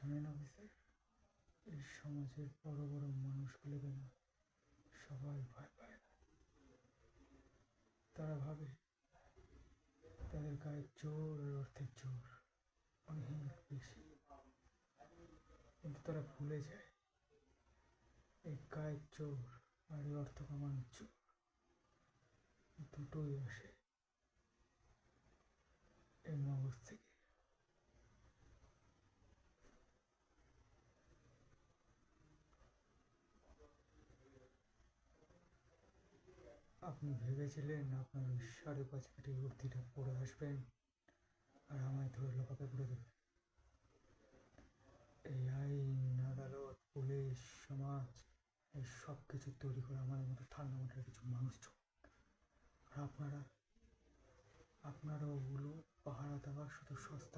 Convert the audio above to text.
জানেন অফিসার, এই সমাজের বড় বড় মানুষগুলোকে না সবাই ভয় পায়। তারা ভাবে তাদের গায়ে জোর আর অর্থের জোর অনেক বেশি, কিন্তু তারা ভুলে যায় এই গায়ের জোর আর এই অর্থ কামানোর জোর দুটোই আসে এই মগজ থেকে। আপনি ভেবেছিলেন আপনার ওই 5.5 ফিটের বুদ্ধিটা পড়ে আসবেন আর আমায় ধরে লোকাপে পুরে দেবেন? এই আইন, আদালত, পুলিশ, সমাজ, এই সব কিছু তৈরি করে আমাদের মতো ঠান্ডা মাথার কিছু মানুষ। আর আপনারা ওগুলো পাহারা দেওয়ার শুধু সস্তা